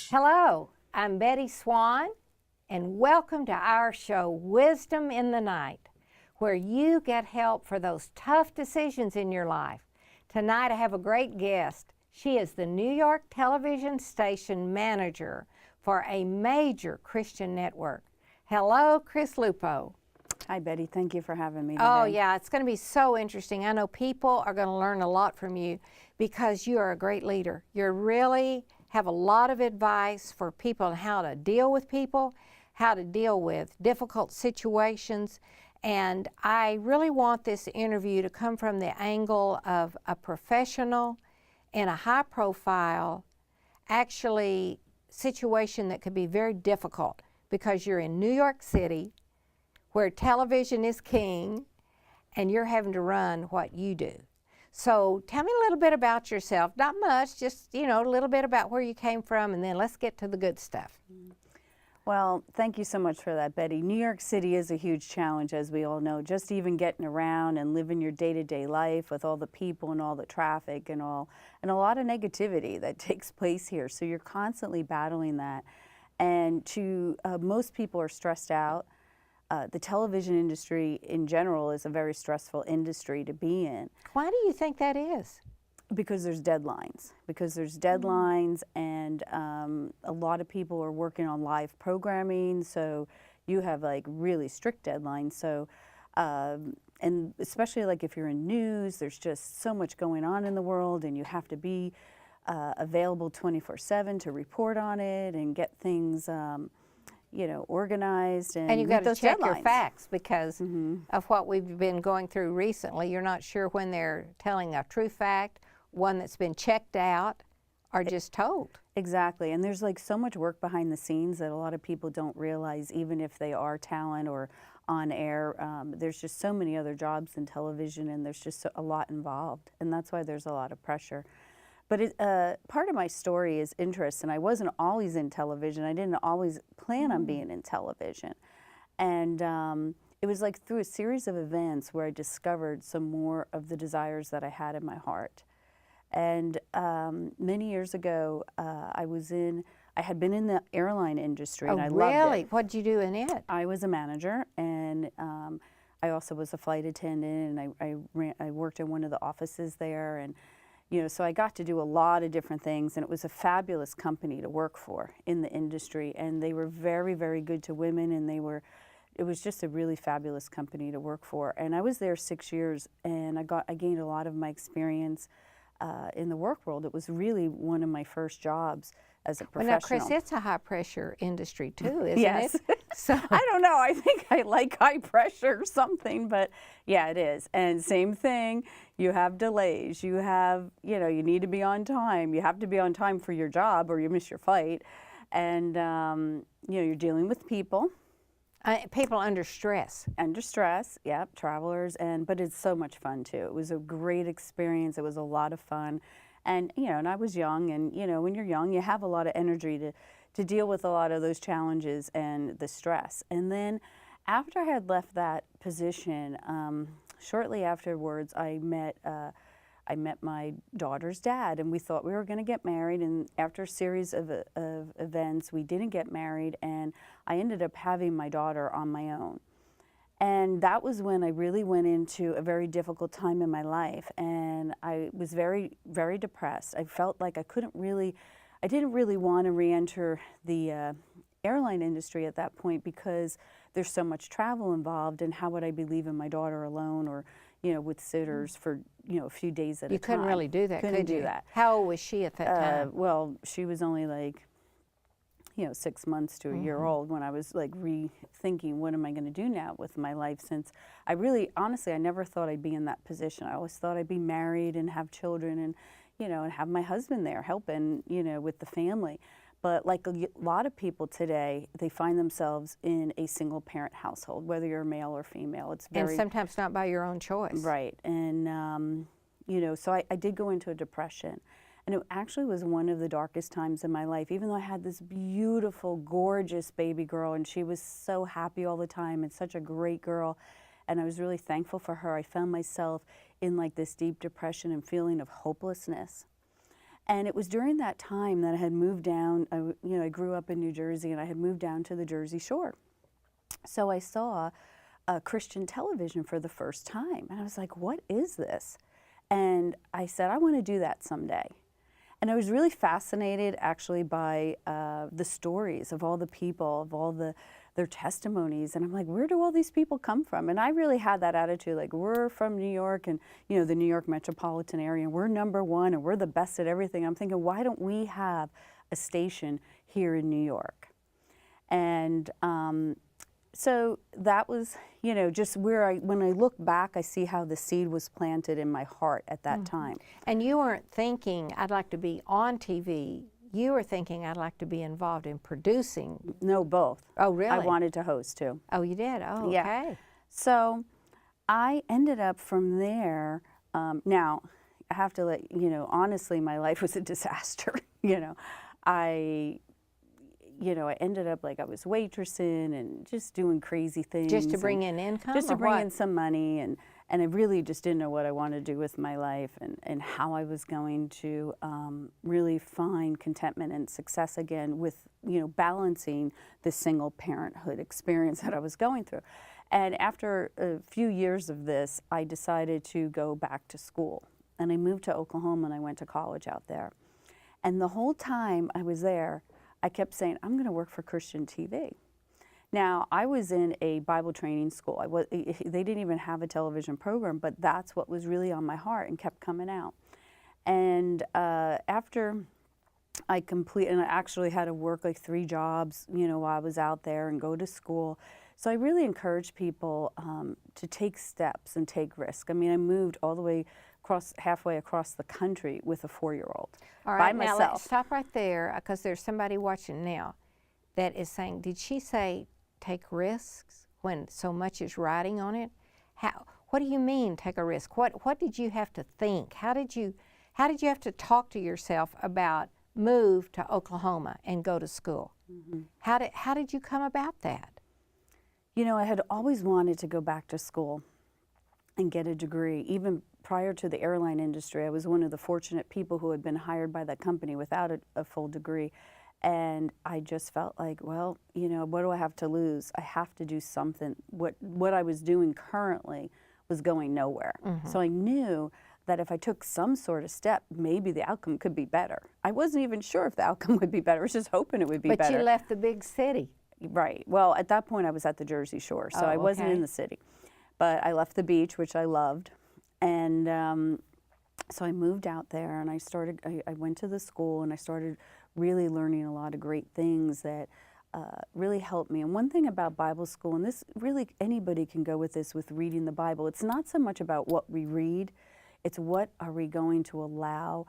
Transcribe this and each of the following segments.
Hello, I'm Betty Swann, and welcome to our show, Wisdom in the Night, where you get help for those tough decisions in your life. Tonight I have a great guest. She is the New York television station manager for a major Christian network. Hello, Chris Luppo. Hi, Betty. Thank you for having me today. Oh, yeah, it's going to be so interesting. I know people are going to learn a lot from you because you are a great leader. You really have a lot of advice for people on how to deal with people, how to deal with difficult situations, and I really want this interview to come from the angle of a professional in a high-profile, actually, situation that could be very difficult because you're in New York City, where television is king, and you're having to run what you do. So tell me a little bit about yourself. Not much, just, a little bit about where you came from, and then let's get to the good stuff. Well, thank you so much for that, Betty. New York City is a huge challenge, as we all know. Just even getting around and living your day-to-day life with all the people and all the traffic and a lot of negativity that takes place here. So you're constantly battling that. And most people are stressed out. The television industry in general is a very stressful industry to be in. Why do you think that is? Because there's deadlines. And a lot of people are working on live programming, so you have like really strict deadlines. So, and especially like if you're in news, there's just so much going on in the world, and you have to be available 24/7 to report on it and get things organized and you've got to check your deadlines. Facts because of what we've been going through recently. You're not sure when they're telling a true fact, one that's been checked out, or just told. Exactly, and there's like so much work behind the scenes that a lot of people don't realize, even if they are talent or on air. There's just so many other jobs in television, and there's just a lot involved, and that's why there's a lot of pressure. But part of my story is interest, and I wasn't always in television. I didn't always plan on being in television. And it was like through a series of events where I discovered some more of the desires that I had in my heart. And many years ago, I had been in the airline industry, and I loved it. Really? What did you do in it? I was a manager, and I also was a flight attendant, and I worked in one of the offices there, and so I got to do a lot of different things, and it was a fabulous company to work for in the industry, and they were very, very good to women, and it was just a really fabulous company to work for. And I was there 6 years, and I gained a lot of my experience in the work world. It was really one of my first jobs as a professional. Well, now, Chris, it's a high-pressure industry, too, isn't yes. it? So I don't know. I think I like high pressure or something, but yeah, it is. And same thing, you have delays. You have, you need to be on time. You have to be on time for your job or you miss your flight. And, you're dealing with people. People under stress. Under stress, yeah, travelers, but it's so much fun too. It was a great experience. It was a lot of fun. And, and I was young, and, when you're young, you have a lot of energy to deal with a lot of those challenges and the stress. And then after I had left that position, shortly afterwards, I met my daughter's dad, and we thought we were going to get married. And after a series of events, we didn't get married, and I ended up having my daughter on my own. And that was when I really went into a very difficult time in my life, and I was very, very depressed. I felt like I didn't really want to re-enter the airline industry at that point because there's so much travel involved, and how would I be leaving my daughter alone or, with sitters for, a few days at a time. You couldn't really do that, Couldn't could you? do that. How old was she at that time? Well, she was only like 6 months to a year old when I was like rethinking, what am I going to do now with my life? Since I really, honestly, I never thought I'd be in that position. I always thought I'd be married and have children and, and have my husband there helping, with the family. But like a lot of people today, they find themselves in a single parent household, whether you're male or female. It's very, and sometimes not by your own choice. Right. And, so I did go into a depression. And it actually was one of the darkest times in my life, even though I had this beautiful, gorgeous baby girl, and she was so happy all the time and such a great girl. and I was really thankful for her. I found myself in like this deep depression and feeling of hopelessness. And it was during that time that I had moved down. I grew up in New Jersey, and I had moved down to the Jersey Shore. So I saw Christian television for the first time, and I was like, what is this? And I said, I want to do that someday. And I was really fascinated actually by the stories of all the people, of all their testimonies. And I'm like, where do all these people come from? And I really had that attitude, like, we're from New York and, the New York metropolitan area, and we're #1 and we're the best at everything. I'm thinking, why don't we have a station here in New York? And so that was, just where when I look back, I see how the seed was planted in my heart at that time. And you weren't thinking, I'd like to be on TV. You were thinking, I'd like to be involved in producing. No, both. Oh, really? I wanted to host too. Oh, you did? Oh, Yeah. okay. So I ended up from there. Now, I have to let honestly, my life was a disaster. I ended up like I was waitressing and just doing crazy things. Just to bring in income? Just to or bring what? in some money. And I really just didn't know what I wanted to do with my life and how I was going to really find contentment and success again with, balancing the single parenthood experience that I was going through. And after a few years of this, I decided to go back to school. And I moved to Oklahoma and I went to college out there. And the whole time I was there, I kept saying, I'm going to work for Christian TV. Now, I was in a Bible training school. They didn't even have a television program, but that's what was really on my heart and kept coming out. And after I actually had to work like 3 jobs, while I was out there and go to school. So I really encourage people to take steps and take risks. I mean, I moved all the way halfway across the country with a 4-year-old by myself. Now let's stop right there, because there's somebody watching now that is saying, did she say take risks when so much is riding on it? What do you mean take a risk? What did you have to think? How did you have to talk to yourself about move to Oklahoma and go to school? Mm-hmm. How did you come about that? I had always wanted to go back to school and get a degree. Even prior to the airline industry, I was one of the fortunate people who had been hired by that company without a full degree. And I just felt like, well, what do I have to lose? I have to do something. What I was doing currently was going nowhere. Mm-hmm. So I knew that if I took some sort of step, maybe the outcome could be better. I wasn't even sure if the outcome would be better. I was just hoping it would be better. But you left the big city. Right. Well, at that point, I was at the Jersey Shore, so I wasn't in the city. But I left the beach, which I loved. And so I moved out there, and I went to the school, and I started really learning a lot of great things that really helped me. And one thing about Bible school, and this really, anybody can go with this with reading the Bible, it's not so much about what we read, it's what are we going to allow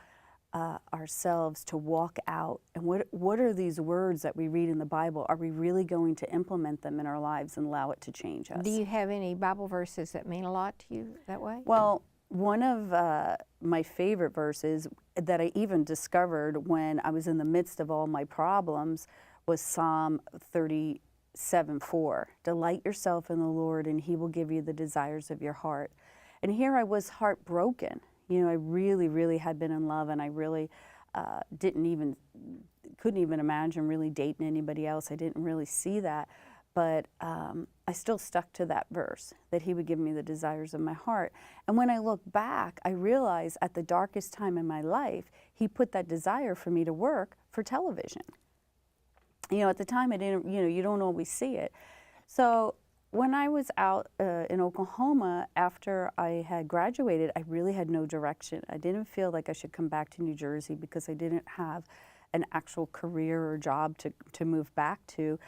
ourselves to walk out, and what are these words that we read in the Bible? Are we really going to implement them in our lives and allow it to change us? Do you have any Bible verses that mean a lot to you that way? Well, one of my favorite verses that I even discovered when I was in the midst of all my problems was Psalm 37:4. Delight yourself in the Lord, and He will give you the desires of your heart. And here I was heartbroken. I really, really had been in love, and I really couldn't even imagine really dating anybody else. I didn't really see that, but I still stuck to that verse, that He would give me the desires of my heart. And when I look back, I realize at the darkest time in my life, He put that desire for me to work for television. At the time, I didn't, you don't always see it. So when I was out in Oklahoma, after I had graduated, I really had no direction. I didn't feel like I should come back to New Jersey because I didn't have an actual career or job to move back to.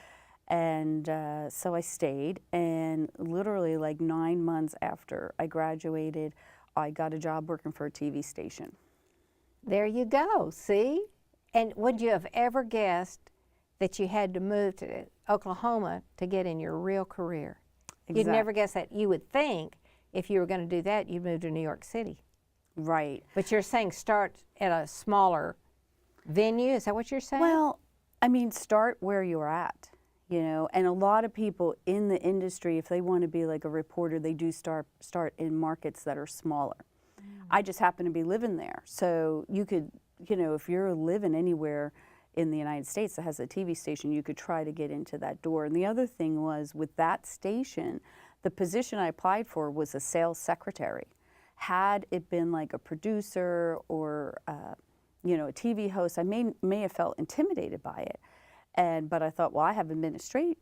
And so I stayed, and literally like 9 months after I graduated, I got a job working for a TV station. There you go, see? And would you have ever guessed that you had to move to Oklahoma to get in your real career? Exactly. You'd never guess that. You would think if you were going to do that, you'd move to New York City. Right. But you're saying start at a smaller venue? Is that what you're saying? Well, I mean, start where you're at. you know, and a lot of people in the industry, if they want to be like a reporter, they do start in markets that are smaller. I just happen to be living there. So you could, you know, if you're living anywhere in the United States that has a TV station, you could try to get into that door. And the other thing was with that station, the position I applied for was a sales secretary. Had it been like a producer or, you know, a TV host, I may have felt intimidated by it. But I thought, well, I have administration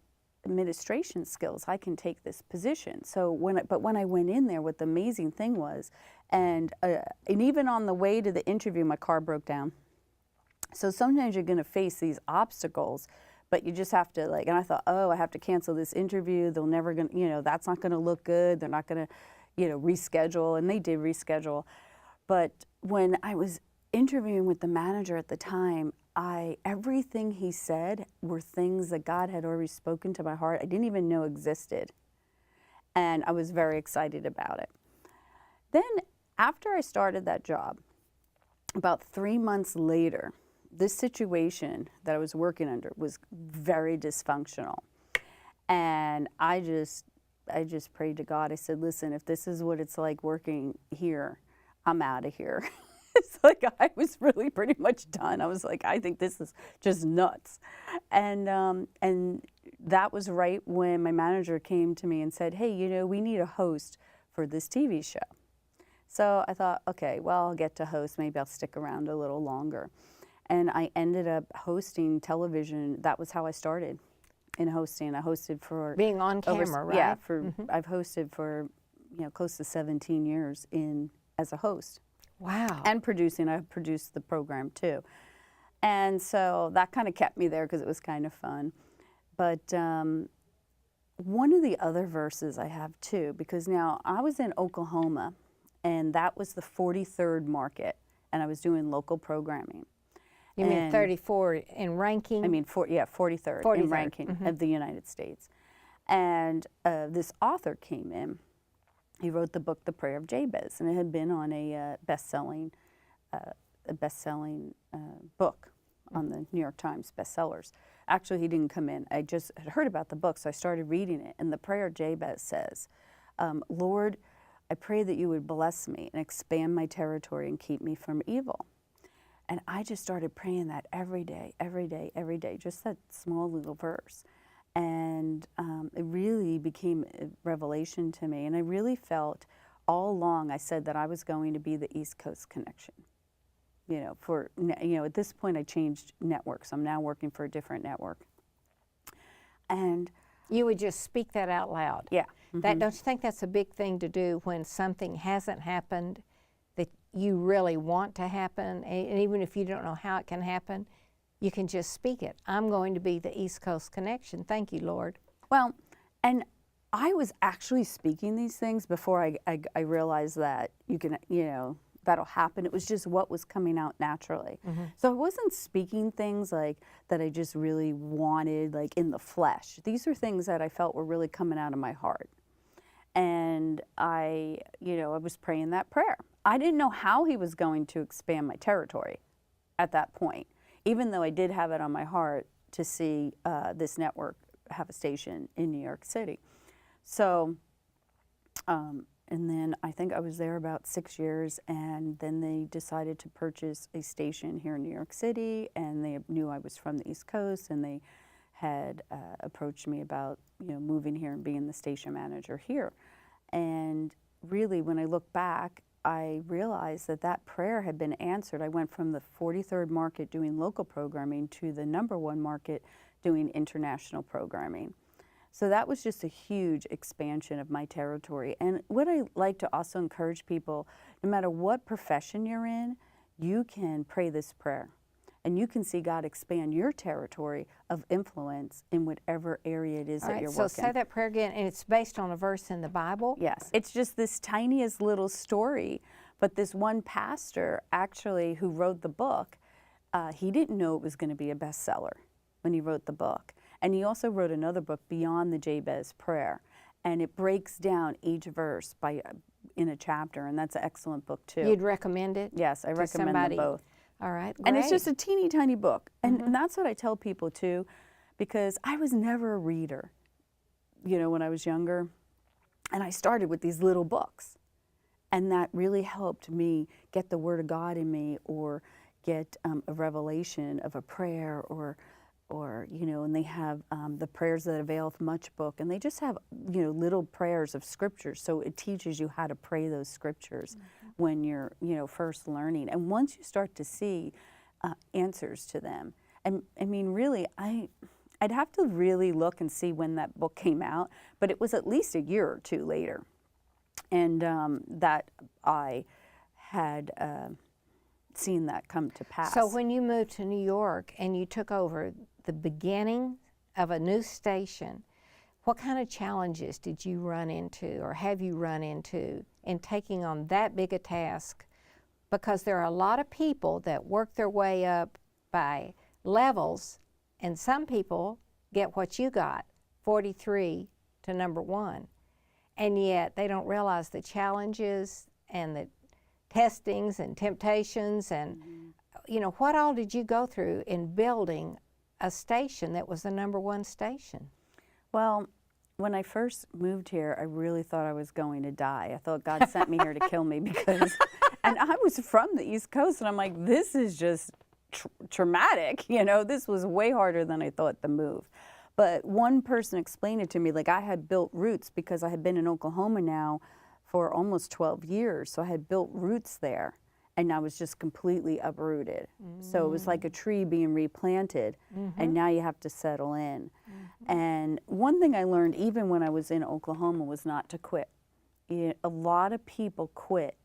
skills. I can take this position. So when I went in there, what the amazing thing was, and even on the way to the interview, my car broke down. So sometimes you're going to face these obstacles, but you just have to and I thought, oh, I have to cancel this interview. They'll never going to, you know, that's not going to look good. They're not going to, you know, reschedule. And they did reschedule. But when I was interviewing with the manager at the time, everything he said were things that God had already spoken to my heart. I didn't even know existed. And I was very excited about it. Then after I started that job, about 3 months later, this situation that I was working under was very dysfunctional. And I just prayed to God. I said, listen, if this is what it's like working here, I'm out of here. It's like I was really pretty much done. I was like, I think this is just nuts. And that was right when my manager came to me and said, hey, you know, we need a host for this TV show. So I thought, okay, well, I'll get to host. Maybe I'll stick around a little longer. And I ended up hosting television. That was how I started in hosting. I hosted for being on camera, right? Yeah, I've hosted for, you know, close to 17 years as a host. Wow. And producing. I produced the program too. And so that kind of kept me there because it was kind of fun. But one of the other verses I have too, because now I was in Oklahoma, and that was the 43rd market, and I was doing local programming. You mean 34 in ranking? I mean, 43rd in ranking of the United States. And this author came in. He wrote the book, The Prayer of Jabez, and it had been on a best-selling book on the New York Times bestsellers. Actually, he didn't come in. I just had heard about the book, so I started reading it. And the Prayer of Jabez says, Lord, I pray that you would bless me and expand my territory and keep me from evil. And I just started praying that every day, just that small little verse. And it really became a revelation to me. And I really felt all along, I said that I was going to be the East Coast connection. You know, at this point I changed networks. I'm now working for a different network. And you would just speak that out loud. Yeah. Don't you think that's a big thing to do when something hasn't happened that you really want to happen, and even if you don't know how it can happen, you can just speak it. I'm going to be the East Coast connection. Thank you, Lord. Well, and I was actually speaking these things before I realized that you can, you know, that'll happen. It was just what was coming out naturally. So I wasn't speaking things like that I just really wanted, like in the flesh. These are things that I felt were really coming out of my heart. And I was praying that prayer. I didn't know how he was going to expand my territory at that point, even though I did have it on my heart to see this network have a station in New York City. So, and then I think I was there about 6 years, and then they decided to purchase a station here in New York City, and they knew I was from the East Coast, and they had approached me about, you know, moving here and being the station manager here. And really, when I look back, I realized that that prayer had been answered. I went from the 43rd market doing local programming to the #1 market doing international programming. So that was just a huge expansion of my territory. And what I like to also encourage people, no matter what profession you're in, you can pray this prayer. And you can see God expand your territory of influence in whatever area it is that you're working. So say that prayer again, and it's based on a verse in the Bible? Yes. It's just this tiniest little story, but this one pastor actually who wrote the book, he didn't know it was going to be a bestseller when he wrote the book. And he also wrote another book, Beyond the Jabez Prayer, and it breaks down each verse in a chapter, and that's an excellent book too. You'd recommend it? Yes, I recommend them both. All right, great. And it's just a teeny tiny book. And that's what I tell people too. because I was never a reader, you know, when I was younger. And I started with these little books. And that really helped me get the Word of God in me, or get a revelation of a prayer, or you know, and they have the Prayers That Availeth Much book, and they just have, you know, little prayers of scriptures. So it teaches you how to pray those scriptures when you're, you know, first learning. And once you start to see answers to them, and I mean, really, I'd have to really look and see when that book came out, but it was at least a year or two later. And that I had seen that come to pass. So when you moved to New York and you took over the beginning of a new station, what kind of challenges did you run into, or have you run into, in taking on that big a task? Because there are a lot of people that work their way up by levels, and some people get what you got, 43 to number 1. And yet they don't realize the challenges and the testings and temptations and, you know, what all did you go through in building a station that was the number 1 station? Well, when I first moved here, I really thought I was going to die. I thought God sent me here to kill me, because, and I was from the East Coast, and I'm like, this is just traumatic, you know, this was way harder than I thought, the move. But one person explained it to me, like I had built roots, because I had been in Oklahoma now for almost 12 years. So I had built roots there, and I was just completely uprooted. So it was like a tree being replanted, and now you have to settle in. And one thing I learned even when I was in Oklahoma was not to quit. A lot of people quit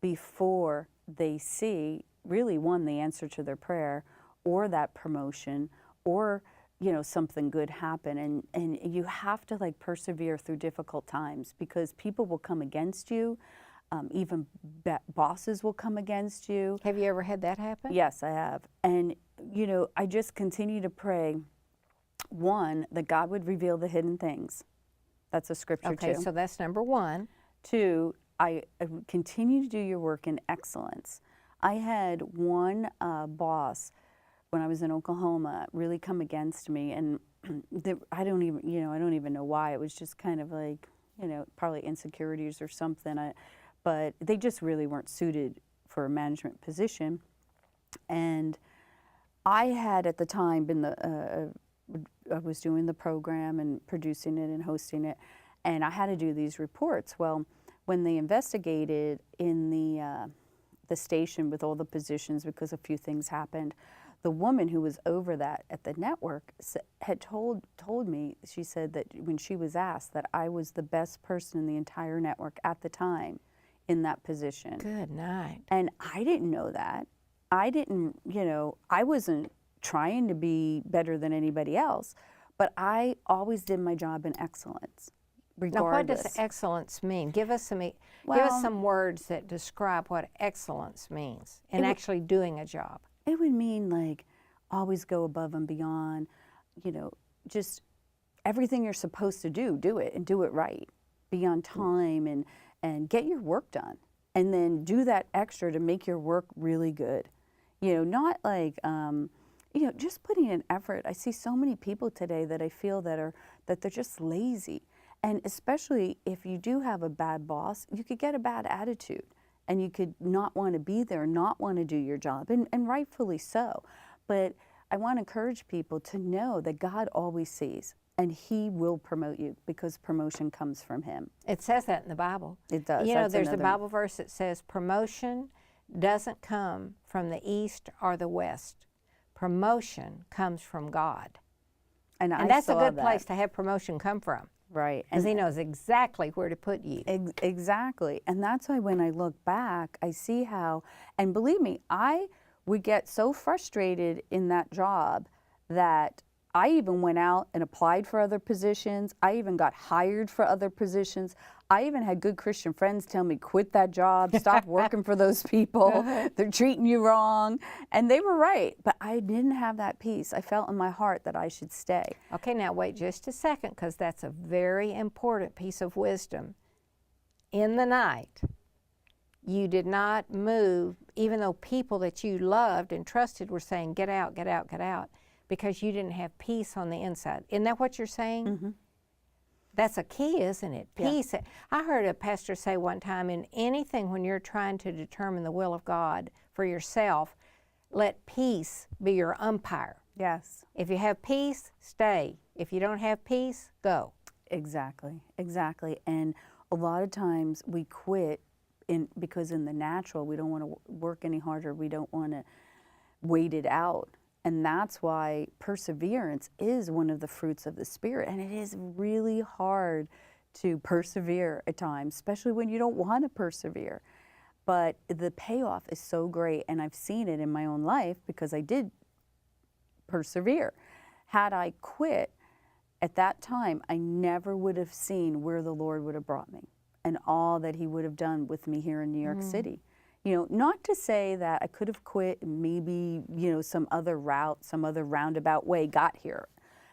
before they see, really, one, the answer to their prayer, or that promotion, or, you know, something good happen. And you have to, like, persevere through difficult times, because people will come against you. Even bosses will come against you. Have you ever had that happen? Yes, I have. And, you know, I just continue to pray, one, that God would reveal the hidden things. That's a scripture, Okay, too. so that's number 1. 2, I would continue to do your work in excellence. I had one boss when I was in Oklahoma really come against me, and I don't even know why. It was just kind of like, you know, probably insecurities or something. But they just really weren't suited for a management position. And I had at the time been I was doing the program and producing it and hosting it, and I had to do these reports. Well, when they investigated in the station with all the positions, because a few things happened, the woman who was over that at the network had told me, she said that when she was asked, that I was the best person in the entire network at the time in that position. Good night. And I didn't know that. I didn't, you know, I wasn't trying to be better than anybody else, but I always did my job in excellence, regardless. Now, what does excellence mean? Give us some words that describe what excellence means in actually doing a job. It would mean, like, always go above and beyond, you know, just everything you're supposed to do it, and do it right. Be on time, and get your work done. And then do that extra to make your work really good. You know, not like, you know, just putting in effort. I see so many people today that I feel that they're just lazy. And especially if you do have a bad boss, you could get a bad attitude. And you could not want to be there, not want to do your job, and rightfully so. But I want to encourage people to know that God always sees, and He will promote you, because promotion comes from Him. It says that in the Bible. It does. You know, there's a Bible verse that says promotion doesn't come from the east or the west. Promotion comes from God. And that's a good place to have promotion come from. Right. Because He knows exactly where to put you. Exactly. And that's why when I look back, I see how, and believe me, I would get so frustrated in that job that I even went out and applied for other positions. I even got hired for other positions. I even had good Christian friends tell me, quit that job, stop working for those people. They're treating you wrong. And they were right, but I didn't have that peace. I felt in my heart that I should stay. Okay, now wait just a second, because that's a very important piece of wisdom. In the night, you did not move, even though people that you loved and trusted were saying, get out, get out, get out. because you didn't have peace on the inside. Isn't that what you're saying? Mm-hmm. That's a key, isn't it? Yeah. Peace. I heard a pastor say one time, in anything when you're trying to determine the will of God for yourself, let peace be your umpire. Yes. If you have peace, stay. If you don't have peace, go. Exactly. And a lot of times we quit because in the natural we don't want to work any harder. We don't want to wait it out. And that's why perseverance is one of the fruits of the Spirit. And it is really hard to persevere at times, especially when you don't want to persevere. But the payoff is so great. And I've seen it in my own life because I did persevere. Had I quit at that time, I never would have seen where the Lord would have brought me and all that He would have done with me here in New York City. You know, not to say that I could have quit and maybe, you know, some other route, some other roundabout way got here,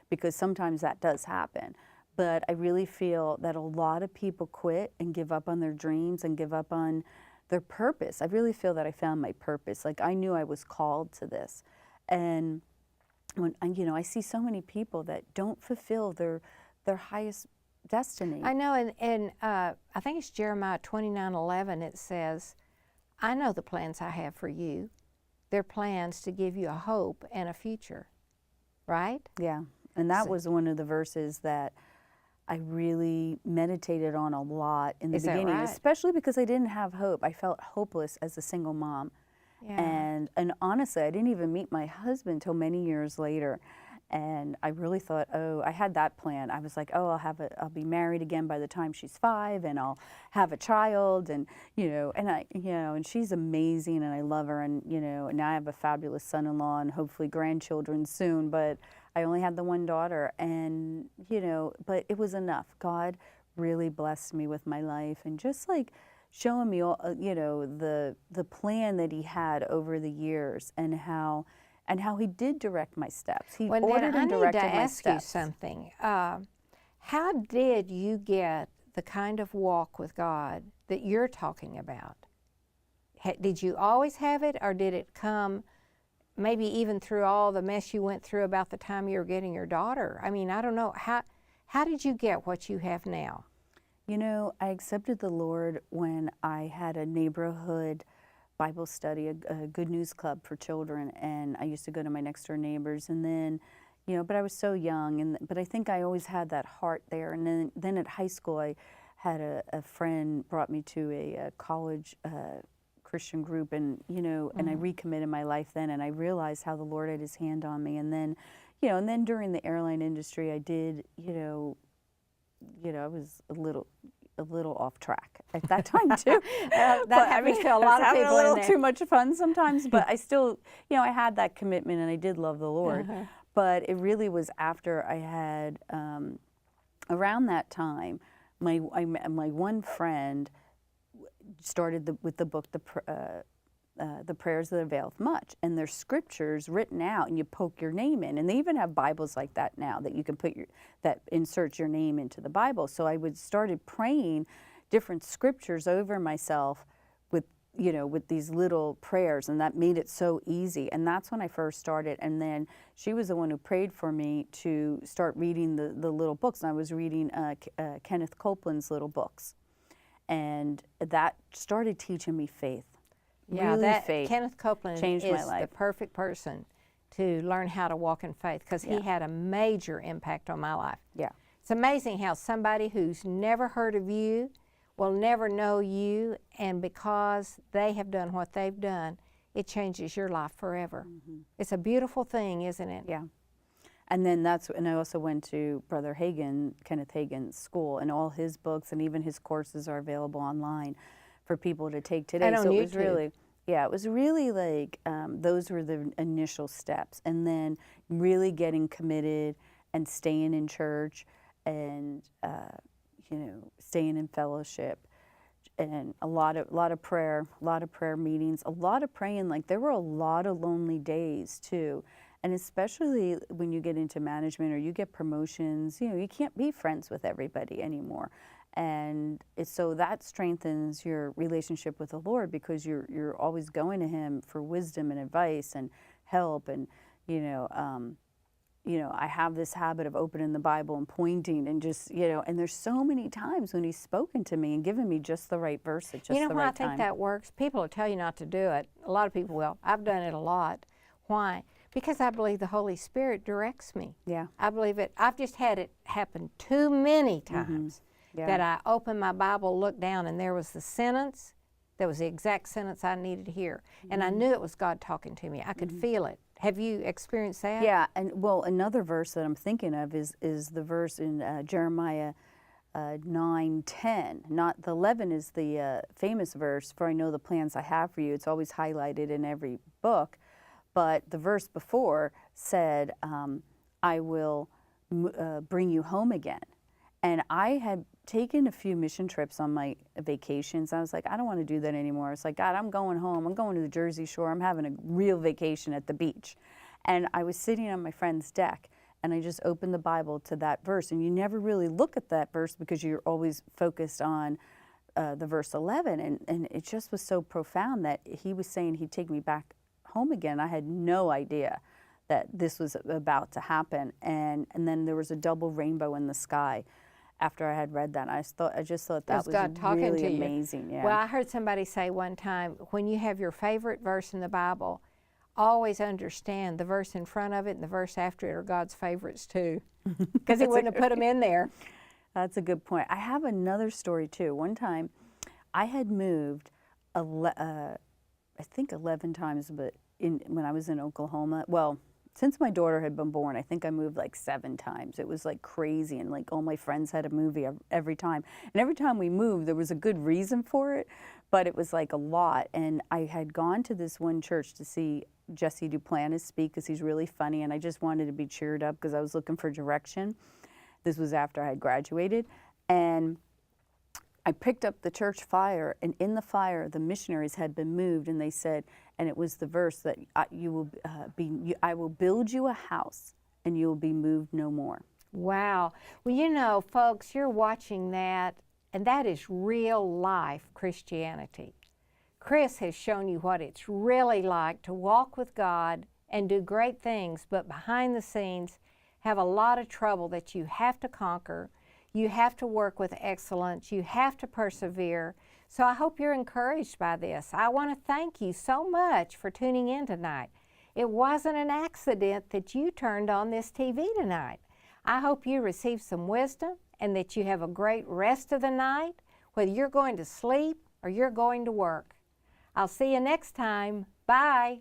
because sometimes that does happen. But I really feel that a lot of people quit and give up on their dreams and give up on their purpose. I really feel that I found my purpose. Like, I knew I was called to this. And when, you know, I see so many people that don't fulfill their highest destiny. I know, and I think it's Jeremiah 29:11. It says, I know the plans I have for you. They're plans to give you a hope and a future, right? Yeah, and that was one of the verses that I really meditated on a lot in the beginning, right? Especially because I didn't have hope. I felt hopeless as a single mom. Yeah. And honestly, I didn't even meet my husband till many years later. And I really thought, oh, I had that plan. I was like, oh, I'll be married again by the time she's 5, and I'll have a child, and and she's amazing, and I love her, and and now I have a fabulous son-in-law and hopefully grandchildren soon. But I only had the one daughter, and but it was enough. God really blessed me with my life, and just like showing me all, the plan that He had over the years, and how He did direct my steps. He ordered and directed my steps. I need to ask you something. How did you get the kind of walk with God that you're talking about? Did you always have it, or did it come maybe even through all the mess you went through about the time you were getting your daughter? I mean, I don't know. How did you get what you have now? I accepted the Lord when I had a neighborhood Bible study, a Good News Club for children, and I used to go to my next door neighbors, and then, but I was so young, but I think I always had that heart there. And then at high school, I had a friend brought me to a college Christian group, and and I recommitted my life then, and I realized how the Lord had His hand on me. And then, and then during the airline industry, I did, I was a little off track at that time too. That happens to a lot of people. A little too much fun sometimes, but I still, I had that commitment, and I did love the Lord. But it really was after I had, around that time, my one friend started with the book, the Prayers that Availeth Much, and there's scriptures written out, and you poke your name in, and they even have Bibles like that now that you can that inserts your name into the Bible. So I started praying different scriptures over myself with these little prayers, and that made it so easy. And that's when I first started. And then she was the one who prayed for me to start reading the little books. And I was reading Kenneth Copeland's little books, and that started teaching me faith. Yeah, really faith. Kenneth Copeland changed my is life. the perfect person to learn how to walk in faith, because he had a major impact on my life. Yeah. It's amazing how somebody who's never heard of you will never know you, and because they have done what they've done, it changes your life forever. It's a beautiful thing, isn't it? Yeah. And then and I also went to Brother Hagin, Kenneth Hagin's school, and all his books and even his courses are available online for people to take today. And on so YouTube. It was really like those were the initial steps, and then really getting committed and staying in church, and staying in fellowship, and a lot of prayer meetings, a lot of praying. Like, there were a lot of lonely days too. And especially when you get into management or you get promotions, you can't be friends with everybody anymore. And so that strengthens your relationship with the Lord, because you're always going to Him for wisdom and advice and help. And you know, I have this habit of opening the Bible and pointing and just, you know, and there's so many times when he's spoken to me and given me just the right verse at just the right time. You know why I think that works? People will tell you not to do it. A lot of people will. I've done it a lot. Why? Because I believe the Holy Spirit directs me. Yeah. I believe it. I've just had it happen too many times that I opened my Bible, looked down, and there was the sentence. That was the exact sentence I needed to hear. And I knew it was God talking to me. I could feel it. Have you experienced that? Yeah, and well, another verse that I'm thinking of is the verse in Jeremiah 9:10. Not the 11 is the famous verse, for I know the plans I have for you. It's always highlighted in every book. But the verse before said, I will bring you home again. And I had taken a few mission trips on my vacations. I was like, I don't want to do that anymore. It's like, God, I'm going home. I'm going to the Jersey Shore. I'm having a real vacation at the beach. And I was sitting on my friend's deck, and I just opened the Bible to that verse. And you never really look at that verse because you're always focused on the verse 11. And it just was so profound that he was saying he'd take me back home again. I had no idea that this was about to happen. And then there was a double rainbow in the sky after I had read that. I just thought that was God talking really to you. amazing. Yeah. Well, I heard somebody say one time, when you have your favorite verse in the Bible, always understand the verse in front of it and the verse after it are God's favorites too, because he wouldn't have put them in there. That's a good point. I have another story too. One time, I had moved, I think 11 times, but when I was in Oklahoma. Well, since my daughter had been born, I think I moved like 7 times. It was like crazy, and like all my friends had a movie every time. And every time we moved, there was a good reason for it, but it was like a lot. And I had gone to this one church to see Jesse Duplantis speak because he's really funny, and I just wanted to be cheered up because I was looking for direction. This was after I had graduated. And I picked up the church flyer, and in the flyer, the missionaries had been moved, and they said, and it was the verse that I will build you a house, and you will be moved no more. Wow. Well, you know, folks, you're watching that, and that is real life Christianity. Chris has shown you what it's really like to walk with God and do great things, but behind the scenes have a lot of trouble that you have to conquer. You have to work with excellence. You have to persevere. So I hope you're encouraged by this. I want to thank you so much for tuning in tonight. It wasn't an accident that you turned on this TV tonight. I hope you received some wisdom and that you have a great rest of the night, whether you're going to sleep or you're going to work. I'll see you next time. Bye.